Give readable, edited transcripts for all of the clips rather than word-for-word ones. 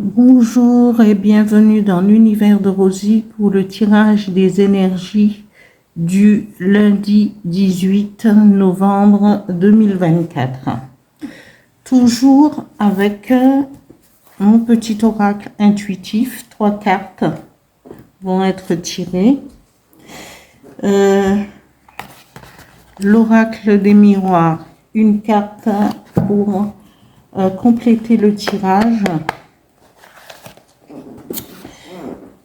Bonjour et bienvenue dans l'univers de Rosie pour le tirage des énergies du lundi 18 novembre 2024. Toujours avec mon petit oracle intuitif, 3 cartes vont être tirées. L'oracle des miroirs, une carte pour compléter le tirage.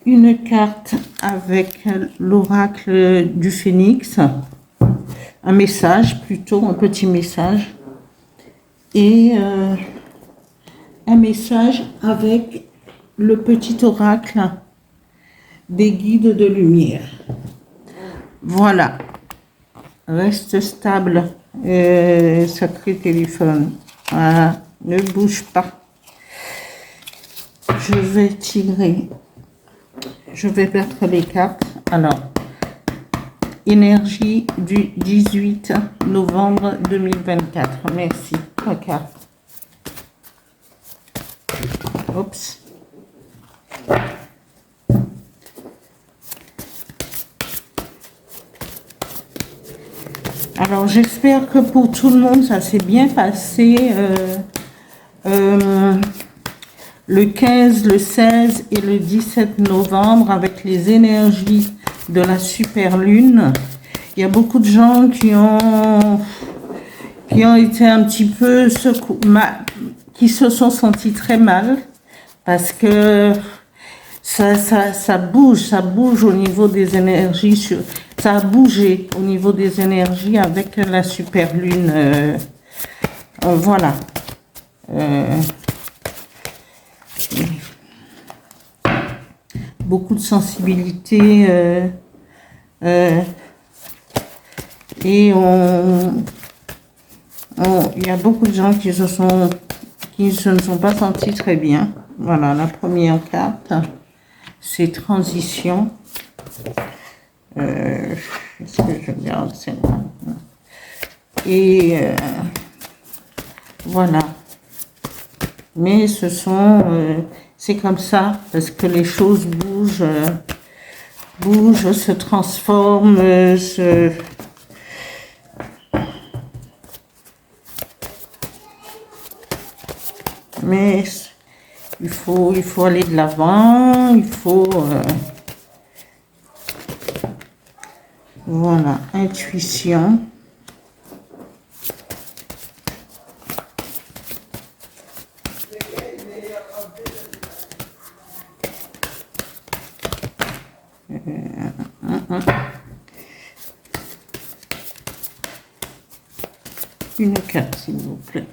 Une carte avec l'oracle du phénix, un message plutôt, un petit message, et un message avec le petit oracle des guides de lumière. Voilà, reste stable, sacré téléphone, voilà, ne bouge pas. Je vais tirer. Je vais mettre les cartes. Alors, énergie du 18 novembre 2024. Merci. 3 cartes. Oups. Alors, j'espère que pour tout le monde, ça s'est bien passé. Le 15, le 16 et le 17 novembre avec les énergies de la super lune. Il y a beaucoup de gens qui ont été un petit peu qui se sont sentis très mal parce que ça bouge au niveau des énergies. Ça a bougé au niveau des énergies avec la super lune. Voilà. Beaucoup de sensibilité et il y a beaucoup de gens qui se ne sont pas sentis très bien. Voilà, la première carte, c'est transition. Est-ce que je regarde celle-là? Et voilà. Mais c'est comme ça, parce que les choses bougent, se transforment, mais il faut aller de l'avant, voilà, intuition. Une carte, s'il vous plaît.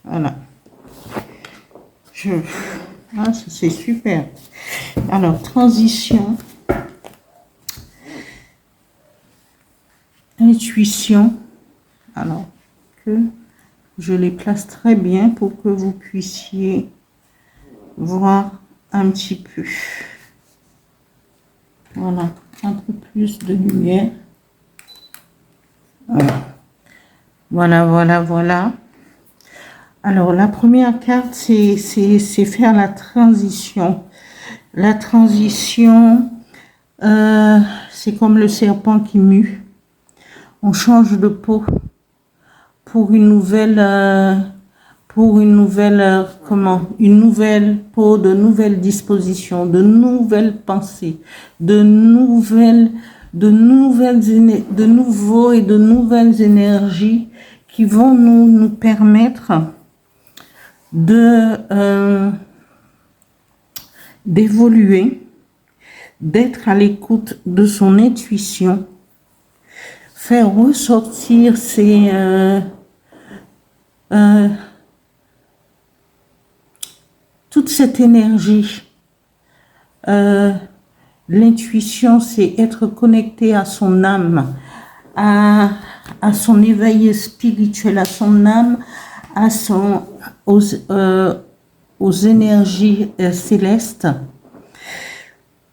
Voilà. Ah, c'est super. Alors, transition. Intuition. Alors, que je les place très bien pour que vous puissiez voir un petit peu. Voilà, un peu plus de lumière. Voilà. Alors, la première carte, c'est faire la transition. La transition, c'est comme le serpent qui mue. On change de peau pour une nouvelle peau, de nouvelles dispositions, de nouvelles pensées, de nouveaux et de nouvelles énergies qui vont nous permettre d'évoluer, d'être à l'écoute de son intuition, faire ressortir toute cette énergie. L'intuition, c'est être connecté à son âme, à son éveil spirituel, à son âme, aux énergies célestes,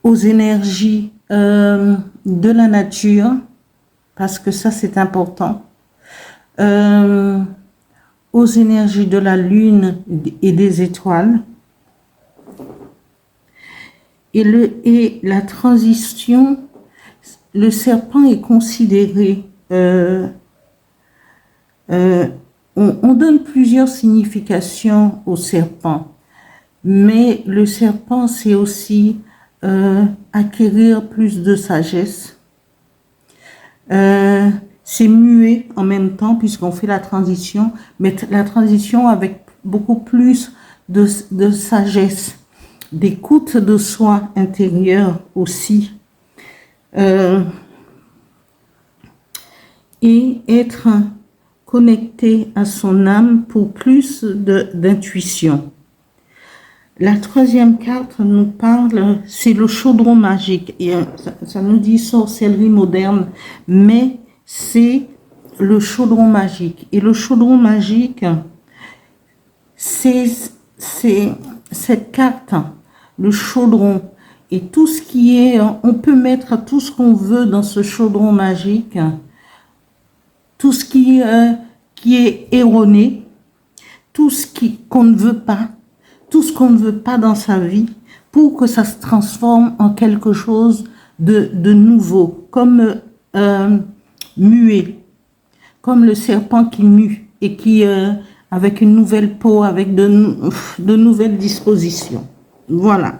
aux énergies de la nature, parce que ça c'est important, euh, aux énergies de la lune et des étoiles. Et la transition, le serpent est considéré, on donne plusieurs significations au serpent, mais le serpent, c'est aussi acquérir plus de sagesse. C'est muet en même temps puisqu'on fait la transition, mais la transition avec beaucoup plus de sagesse, d'écoute de soi intérieur aussi, et être connecté à son âme pour plus d'intuition. La troisième carte nous parle, c'est le chaudron magique. Et ça nous dit sorcellerie moderne, mais c'est le chaudron magique. Et le chaudron magique, c'est cette carte, le chaudron. Et tout ce qui est, on peut mettre tout ce qu'on veut dans ce chaudron magique, tout ce qui est erroné, tout ce qu'on ne veut pas, tout ce qu'on ne veut pas dans sa vie, pour que ça se transforme en quelque chose de nouveau, comme muet, comme le serpent qui mue et qui, avec une nouvelle peau, avec de nouvelles dispositions. Voilà.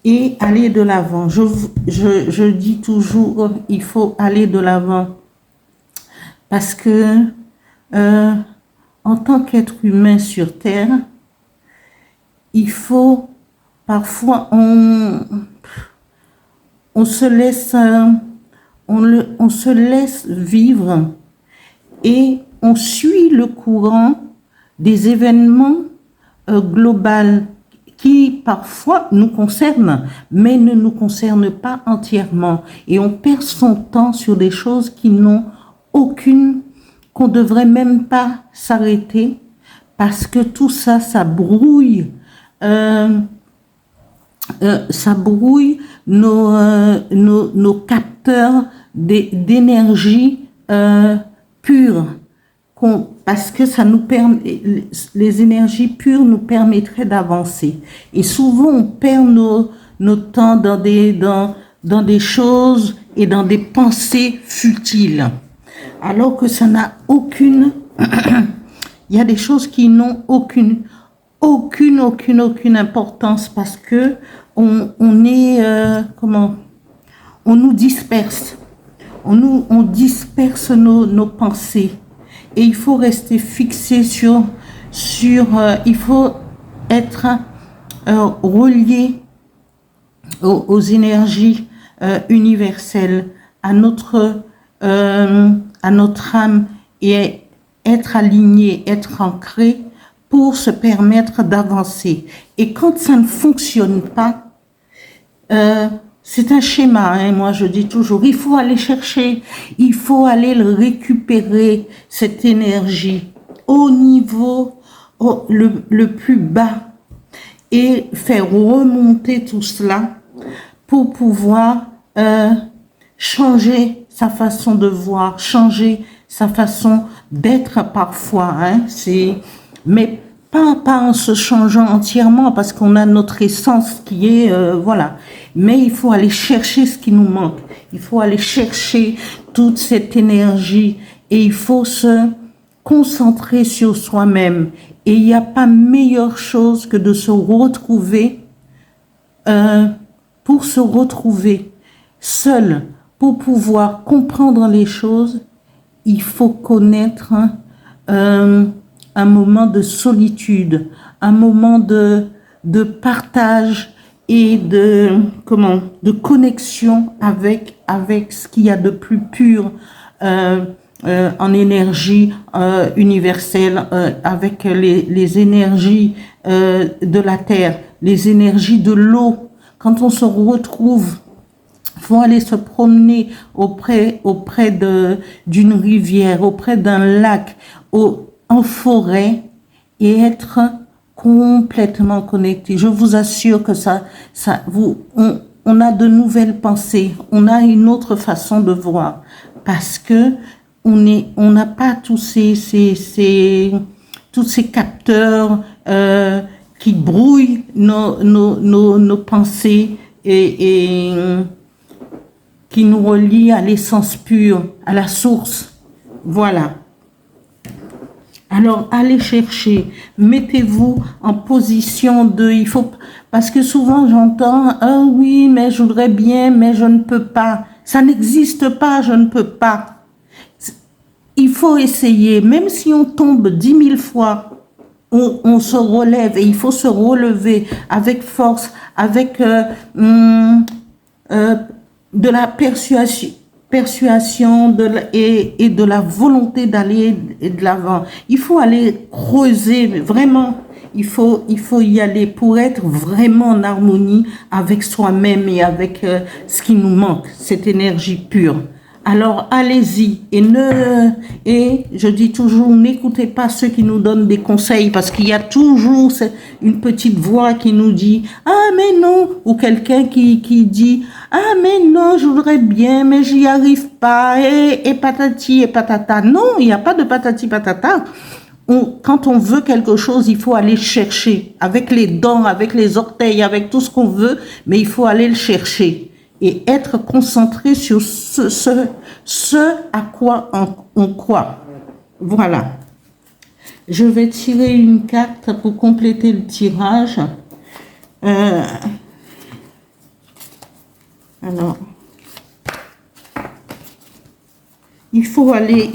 Et aller de l'avant. Je dis toujours, il faut aller de l'avant. Parce que, en tant qu'être humain sur Terre, il faut, parfois, on se laisse, on se laisse vivre et on suit le courant des événements globaux qui parfois nous concernent, mais ne nous concernent pas entièrement. Et on perd son temps sur des choses qui n'ont qu'on ne devrait même pas s'arrêter, parce que tout ça, ça brouille nos capteurs d'énergie pure, parce que ça nous permet, les énergies pures nous permettraient d'avancer. Et souvent, on perd nos temps dans des choses et dans des pensées futiles, alors que ça n'a aucune... Il y a des choses qui n'ont aucune importance, parce que on est on nous disperse, on disperse nos pensées, et il faut rester fixé sur il faut être relié aux énergies universelles, à notre âme, et être aligné, être ancré pour se permettre d'avancer. Et quand ça ne fonctionne pas, c'est un schéma, hein, moi je dis toujours, il faut aller chercher, il faut aller le récupérer, cette énergie, au niveau le plus bas, et faire remonter tout cela pour pouvoir changer sa façon de voir, changer sa façon d'être parfois, hein, mais pas en se changeant entièrement, parce qu'on a notre essence qui est, voilà. Mais il faut aller chercher ce qui nous manque. Il faut aller chercher toute cette énergie, et il faut se concentrer sur soi-même. Et il n'y a pas meilleure chose que de se retrouver, pour se retrouver seul, pour pouvoir comprendre les choses. Il faut connaître un moment de solitude, un moment de partage et de connexion avec ce qu'il y a de plus pur en énergie universelle, avec les énergies de la terre, les énergies de l'eau. Quand on se retrouve, faut aller se promener auprès d'une rivière, auprès d'un lac, en forêt, et être complètement connecté. Je vous assure que on a de nouvelles pensées, on a une autre façon de voir, parce que on n'a pas tous tous ces capteurs qui brouillent nos pensées et qui nous relient à l'essence pure, à la source. Voilà. Alors, allez chercher, mettez-vous en position il faut, parce que souvent j'entends, ah oui, mais je voudrais bien, mais je ne peux pas. Ça n'existe pas, je ne peux pas. Il faut essayer, même si on tombe 10 000 fois, on se relève et il faut se relever avec force, avec de la persuasion et de la volonté d'aller de l'avant. Il faut aller creuser, vraiment, il faut y aller pour être vraiment en harmonie avec soi-même et avec ce qui nous manque, cette énergie pure. Alors allez-y et je dis toujours, n'écoutez pas ceux qui nous donnent des conseils parce qu'il y a toujours une petite voix qui nous dit ah mais non, ou quelqu'un qui dit ah mais non, je voudrais bien mais j'y arrive pas et patati et patata. Non, il n'y a pas de patati patata. Quand on veut quelque chose, il faut aller chercher avec les dents, avec les orteils, avec tout ce qu'on veut, mais il faut aller le chercher et être concentré sur ce à quoi on croit. Voilà. Je vais tirer une carte pour compléter le tirage. Alors, il faut aller.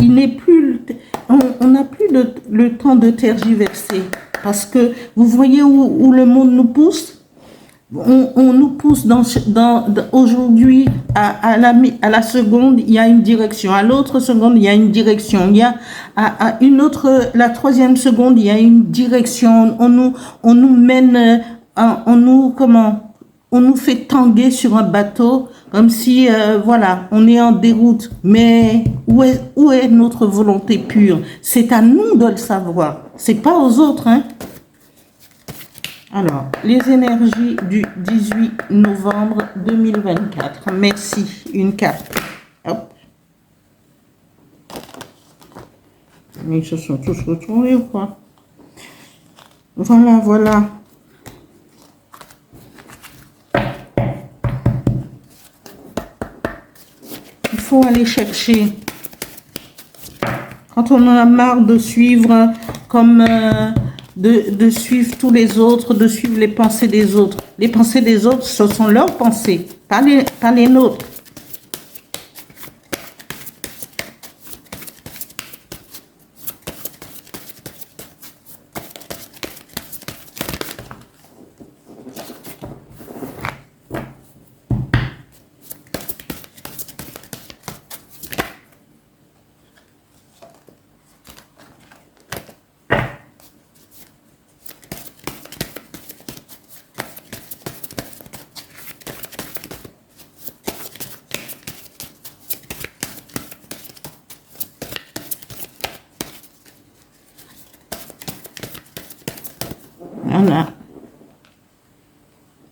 Il n'est plus, on n'a plus le temps de tergiverser parce que vous voyez où le monde nous pousse. On nous pousse aujourd'hui à la seconde il y a une direction, à l'autre seconde il y a une direction, il y a à une autre, la troisième seconde il y a une direction. On nous mène, on nous fait tanguer sur un bateau comme si voilà, on est en déroute. Mais où est notre volonté pure? C'est à nous de le savoir, c'est pas aux autres, hein. Alors, les énergies du 18 novembre 2024. Merci. Une carte. Hop. Ils se sont tous retrouvés ou quoi? Voilà. Il faut aller chercher. Quand on en a marre de suivre comme... de suivre tous les autres, de suivre les pensées des autres. Les pensées des autres, ce sont leurs pensées, pas les nôtres.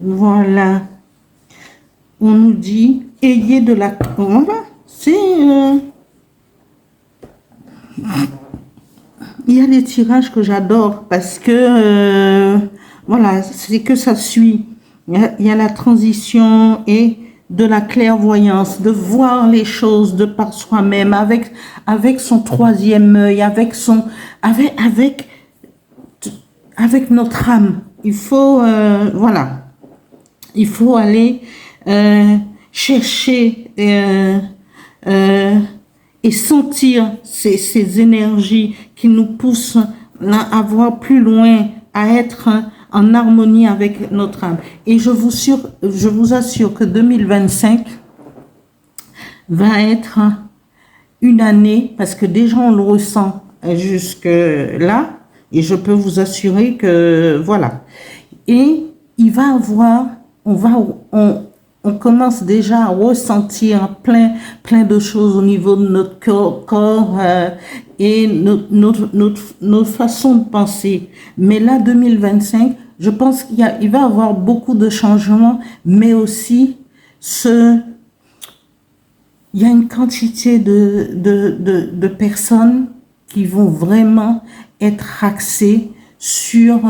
Voilà. On nous dit, ayez de la... Voilà. C'est... Il y a des tirages que j'adore parce que... voilà, c'est que ça suit. Il y a la transition et de la clairvoyance, de voir les choses de par soi-même, avec son troisième œil, avec notre âme. Il faut, voilà, il faut aller chercher et sentir ces énergies qui nous poussent à voir plus loin, à être en harmonie avec notre âme. Et je vous assure que 2025 va être une année, parce que déjà on le ressent jusque là, et je peux vous assurer que voilà. Et il va avoir, on commence déjà à ressentir plein de choses au niveau de notre corps et notre façon de penser. Mais là, 2025, je pense qu'il va y avoir beaucoup de changements, mais aussi il y a une quantité de personnes qui vont vraiment être axées sur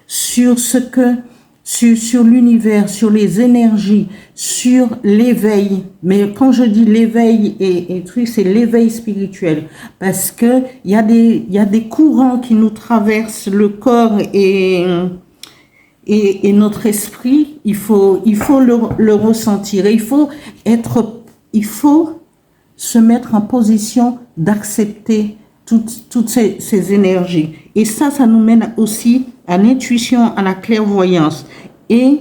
ce que, sur l'univers, sur les énergies, sur l'éveil. Mais quand je dis l'éveil et truc, c'est l'éveil spirituel. Parce que il y a des courants qui nous traversent le corps et notre esprit. Il faut le ressentir. Et il faut se mettre en position d'accepter toutes ces énergies. Et ça nous mène aussi à l'intuition, à la clairvoyance. Et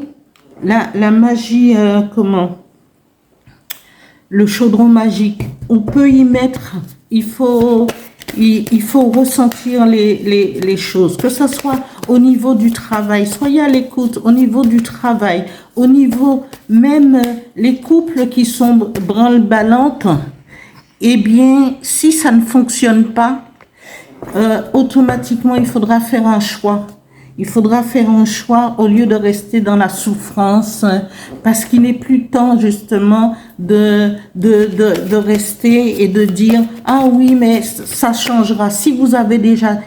la magie, le chaudron magique, on peut y mettre, il faut ressentir les choses, que ce soit au niveau du travail, soyez à l'écoute, au niveau du travail, au niveau même les couples qui sont branle-ballantes, eh bien, si ça ne fonctionne pas, automatiquement, il faudra faire un choix. Il faudra faire un choix au lieu de rester dans la souffrance, parce qu'il n'est plus temps justement de rester et de dire « Ah oui, mais ça changera ». Si vous avez déjà,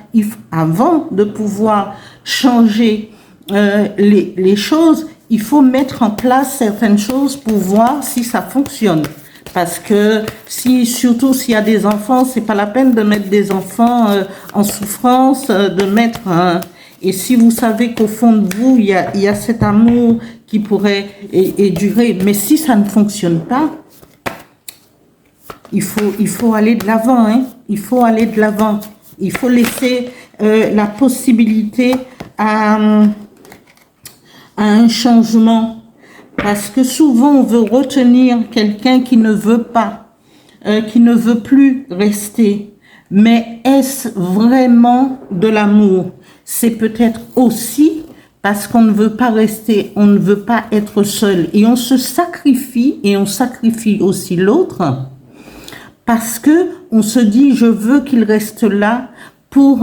avant de pouvoir changer les choses, il faut mettre en place certaines choses pour voir si ça fonctionne. Parce que surtout s'il y a des enfants, c'est pas la peine de mettre des enfants en souffrance, de mettre et si vous savez qu'au fond de vous, il y a cet amour qui pourrait et durer, mais si ça ne fonctionne pas, il faut aller de l'avant, hein. Il faut aller de l'avant. Il faut laisser la possibilité à un changement. Parce que souvent, on veut retenir quelqu'un qui ne veut pas, qui ne veut plus rester. Mais est-ce vraiment de l'amour? C'est peut-être aussi parce qu'on ne veut pas rester, on ne veut pas être seul. Et on se sacrifie, et on sacrifie aussi l'autre, parce que on se dit, je veux qu'il reste là pour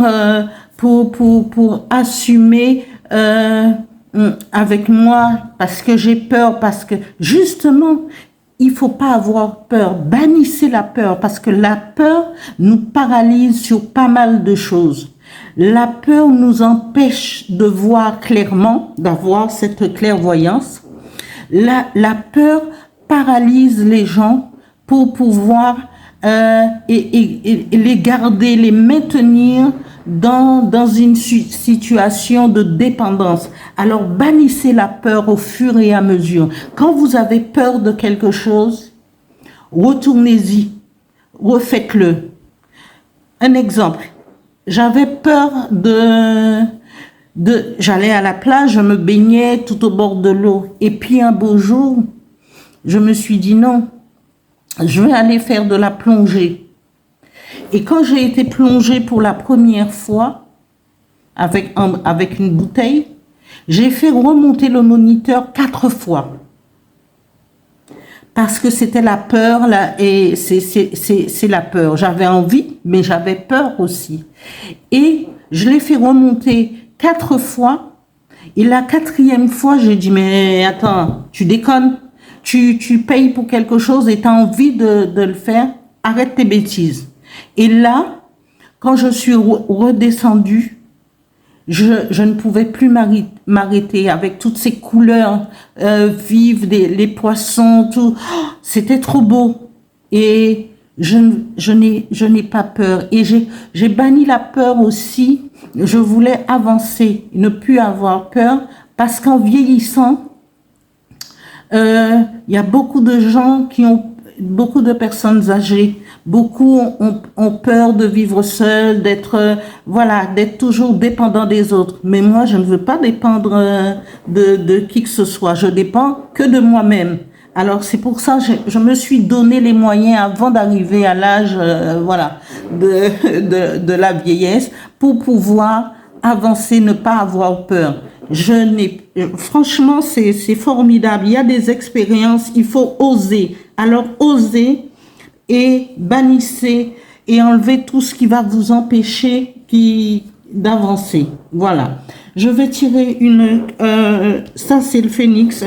assumer avec moi, parce que j'ai peur, parce que justement, il faut pas avoir peur. Bannissez la peur, parce que la peur nous paralyse sur pas mal de choses. La peur nous empêche de voir clairement, d'avoir cette clairvoyance. La peur paralyse les gens pour pouvoir et les garder, les maintenir dans une situation de dépendance. Alors bannissez la peur au fur et à mesure. Quand vous avez peur de quelque chose, retournez-y, refaites-le. Un exemple, j'avais peur j'allais à la plage, je me baignais tout au bord de l'eau. Et puis un beau jour, je me suis dit non, je vais aller faire de la plongée. Et quand j'ai été plongée pour la première fois avec une bouteille, j'ai fait remonter le moniteur 4 fois. Parce que c'était la peur, là, et c'est la peur. J'avais envie, mais j'avais peur aussi. Et je l'ai fait remonter 4 fois. Et la 4e fois, j'ai dit, mais attends, tu déconnes. Tu payes pour quelque chose et tu as envie de le faire. Arrête tes bêtises. Et là, quand je suis redescendue, je ne pouvais plus m'arrêter avec toutes ces couleurs vives, les poissons, tout. Oh, c'était trop beau. Et je n'ai pas peur. Et j'ai banni la peur aussi. Je voulais avancer, ne plus avoir peur, parce qu'en vieillissant, il y a beaucoup de gens beaucoup de personnes âgées, beaucoup ont peur de vivre seuls, d'être toujours dépendant des autres. Mais moi, je ne veux pas dépendre de qui que ce soit. Je dépends que de moi-même. Alors c'est pour ça que je me suis donné les moyens avant d'arriver à l'âge de la vieillesse pour pouvoir avancer, ne pas avoir peur. Franchement, c'est formidable. Il y a des expériences, il faut oser. Alors, osez et bannissez et enlevez tout ce qui va vous empêcher d'avancer. Voilà. Je vais tirer ça c'est le phénix.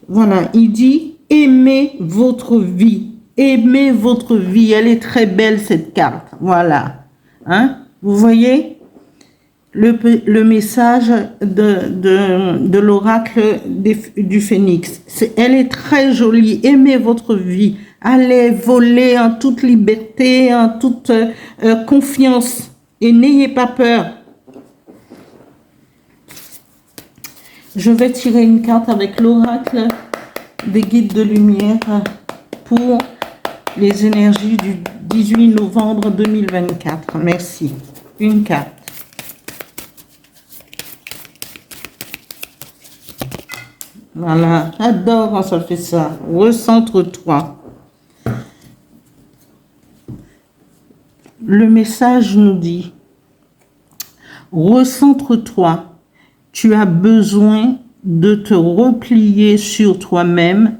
Voilà, il dit, Aimez votre vie. Aimez votre vie. Elle est très belle, cette carte. Voilà. Hein? Vous voyez le message de l'oracle du phénix. Elle est très jolie. Aimez votre vie. Allez voler en toute liberté, en toute confiance. Et n'ayez pas peur. Je vais tirer une carte avec l'oracle des guides de lumière pour les énergies du 18 novembre 2024. Merci. Une carte. Voilà, j'adore quand ça fait ça. Recentre-toi. Le message nous dit, recentre-toi. Tu as besoin de te replier sur toi-même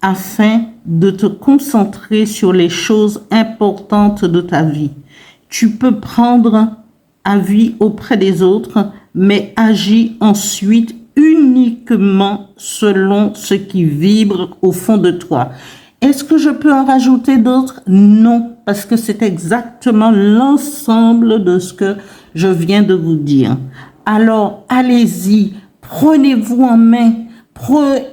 afin de te concentrer sur les choses importantes de ta vie. Tu peux prendre avis auprès des autres, mais agis ensuite uniquement selon ce qui vibre au fond de toi. Est-ce que je peux en rajouter d'autres? Non, parce que c'est exactement l'ensemble de ce que je viens de vous dire. Alors, allez-y, prenez-vous en main,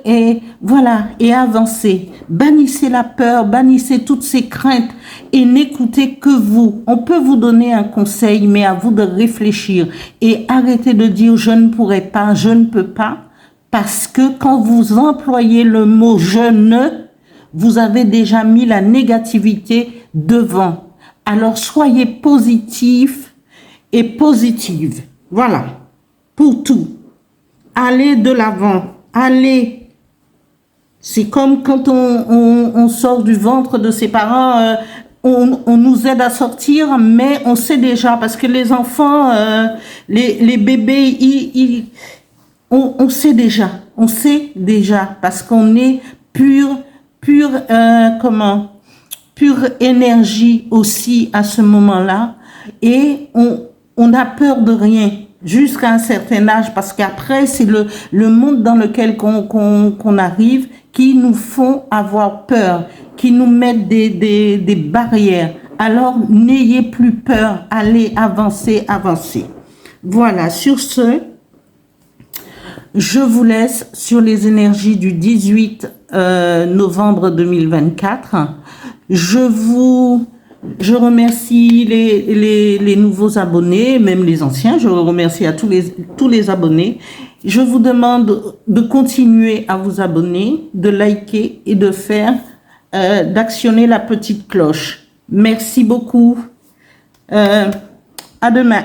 et voilà, et avancez. Bannissez la peur, bannissez toutes ces craintes et n'écoutez que vous. On peut vous donner un conseil, mais à vous de réfléchir et arrêtez de dire je ne pourrai pas, je ne peux pas, parce que quand vous employez le mot je ne, vous avez déjà mis la négativité devant. Alors soyez positif et positive. Voilà, pour tout. Allez de l'avant, allez. C'est comme quand on sort du ventre de ses parents, on nous aide à sortir, mais on sait déjà, parce que les enfants, les bébés, on sait déjà, parce qu'on est pure énergie aussi à ce moment-là, et on n'a peur de rien jusqu'à un certain âge, parce qu'après c'est le monde dans lequel qu'on arrive qui nous font avoir peur, qui nous mettent des barrières. Alors n'ayez plus peur, allez avancer. Voilà, sur ce, je vous laisse sur les énergies du 18 novembre 2024. Je remercie les nouveaux abonnés, même les anciens. Je remercie à tous les abonnés. Je vous demande de continuer à vous abonner, de liker et de d'actionner la petite cloche. Merci beaucoup. À demain.